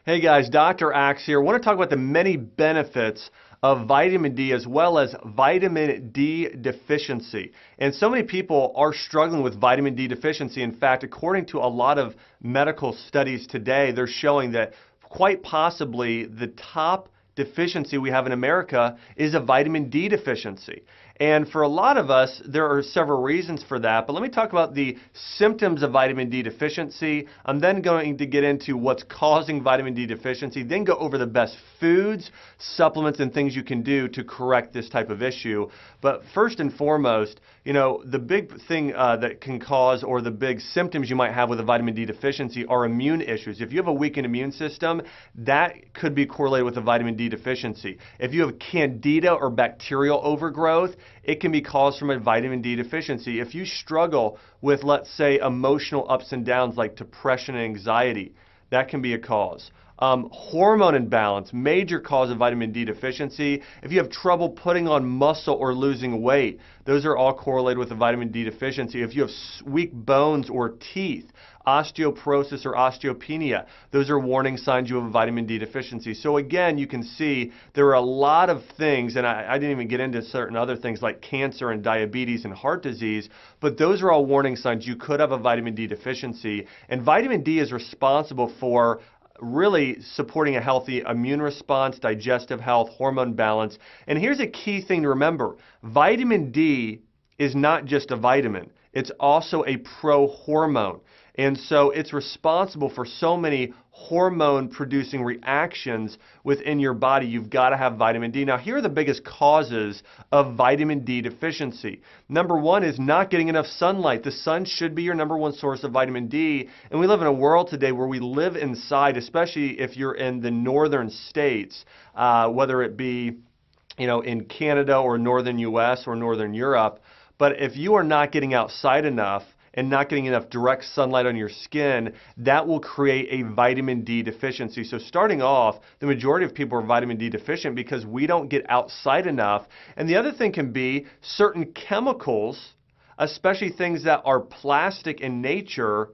Hey guys, Dr. Axe here. I want to talk about the many benefits of vitamin D as well as vitamin D deficiency. And so many people are struggling with vitamin D deficiency. In fact, according to a lot of medical studies today, they're showing that quite possibly the top deficiency we have in America is a vitamin D deficiency. And for a lot of us, there are several reasons for that. But let me talk about the symptoms of vitamin D deficiency. I'm then going to get into what's causing vitamin D deficiency, then go over the best foods, supplements, and things you can do to correct this type of issue. But first and foremost, the big thing that can cause, or the big symptoms you might have with a vitamin D deficiency, are immune issues. If you have a weakened immune system, that could be correlated with a vitamin D deficiency. If you have candida or bacterial overgrowth, it can be caused from a vitamin D deficiency. If you struggle with, let's say, emotional ups and downs like depression and anxiety, that can be a cause. Hormone imbalance, major cause of vitamin D deficiency. If you have trouble putting on muscle or losing weight, those are all correlated with a vitamin D deficiency. If you have weak bones or teeth, osteoporosis or osteopenia, those are warning signs you have a vitamin D deficiency. So again, you can see there are a lot of things, and I didn't even get into certain other things like cancer and diabetes and heart disease, but those are all warning signs you could have a vitamin D deficiency. And vitamin D is responsible for really supporting a healthy immune response, digestive health, hormone balance. And here's a key thing to remember. Vitamin D is not just a vitamin. It's also a pro-hormone. And so it's responsible for so many hormone-producing reactions within your body. You've got to have vitamin D. Now, here are the biggest causes of vitamin D deficiency. Number one is not getting enough sunlight. The sun should be your number one source of vitamin D. And we live in a world today where we live inside, especially if you're in the northern states, whether it be in Canada or northern U.S. or northern Europe. But if you are not getting outside enough, and not getting enough direct sunlight on your skin, that will create a vitamin D deficiency. So starting off, the majority of people are vitamin D deficient because we don't get outside enough. And the other thing can be certain chemicals, especially things that are plastic in nature,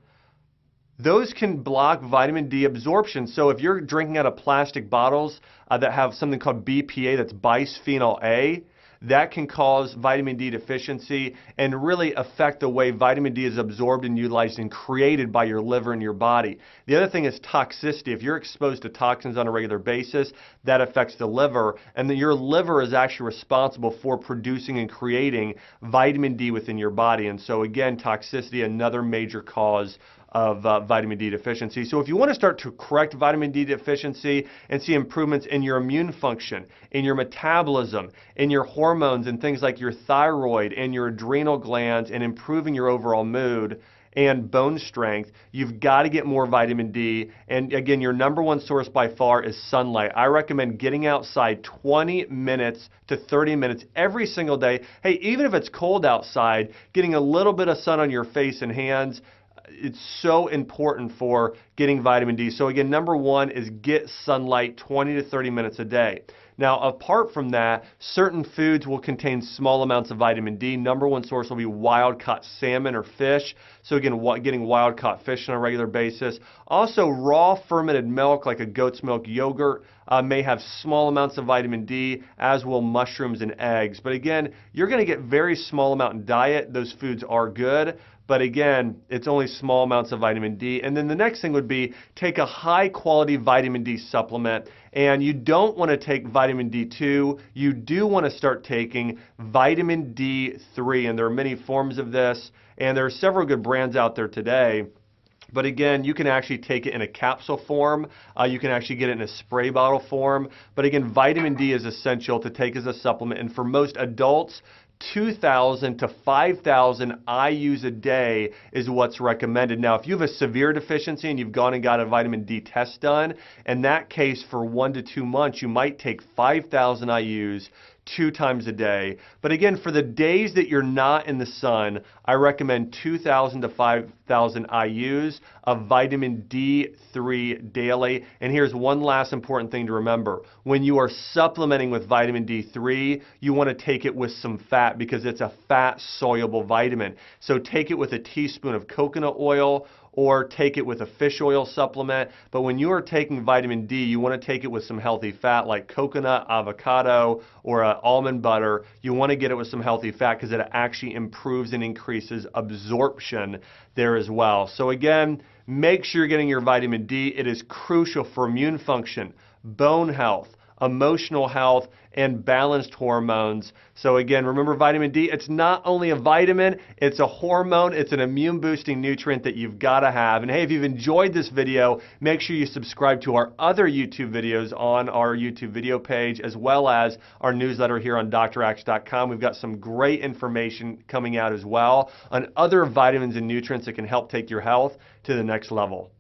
those can block vitamin D absorption. So if you're drinking out of plastic bottles that have something called BPA, that's bisphenol A, that can cause vitamin D deficiency and really affect the way vitamin D is absorbed and utilized and created by your liver and your body. The other thing is toxicity. If you're exposed to toxins on a regular basis, that affects the liver, and then your liver is actually responsible for producing and creating vitamin D within your body. And so again, toxicity, another major cause of vitamin D deficiency. So if you want to start to correct vitamin D deficiency and see improvements in your immune function, in your metabolism, in your hormones and things like your thyroid and your adrenal glands, and improving your overall mood and bone strength, you've got to get more vitamin D. And again, your number one source by far is sunlight. I recommend getting outside 20 minutes to 30 minutes every single day. Hey, even if it's cold outside, getting a little bit of sun on your face and hands, it's so important for getting vitamin D. So again, number one is get sunlight 20 to 30 minutes a day. Now, apart from that, certain foods will contain small amounts of vitamin D. Number one source will be wild-caught salmon or fish. So again, getting wild-caught fish on a regular basis. Also, raw fermented milk like a goat's milk yogurt may have small amounts of vitamin D, as will mushrooms and eggs. But again, you're going to get very small amount in diet. Those foods are good. But again, it's only small amounts of vitamin D. And then the next thing would be take a high quality vitamin D supplement. And you don't want to take vitamin D2. You do want to start taking vitamin D3. And there are many forms of this. And there are several good brands out there today. But again, you can actually take it in a capsule form. You can actually get it in a spray bottle form. But again, vitamin D is essential to take as a supplement. And for most adults, 2,000 to 5,000 IUs a day is what's recommended. Now, if you have a severe deficiency and you've gone and got a vitamin D test done, in that case, for 1 to 2 months, you might take 5,000 IUs 2 times a day. But again, for the days that you're not in the sun, I recommend 2,000 to 5,000 IUs of vitamin D3 daily. And here's one last important thing to remember. When you are supplementing with vitamin D3, you want to take it with some fat because it's a fat-soluble vitamin. So take it with a teaspoon of coconut oil or take it with a fish oil supplement. But when you are taking vitamin D, you want to take it with some healthy fat like coconut, avocado, or almond butter. You want to get it with some healthy fat because it actually improves and increases absorption there as well. So again, make sure you're getting your vitamin D. It is crucial for immune function, bone health, emotional health, and balanced hormones. So again, remember vitamin D, it's not only a vitamin, it's a hormone, it's an immune boosting nutrient that you've got to have. And hey, if you've enjoyed this video, make sure you subscribe to our other YouTube videos on our YouTube video page, as well as our newsletter here on drax.com. We've got some great information coming out as well on other vitamins and nutrients that can help take your health to the next level.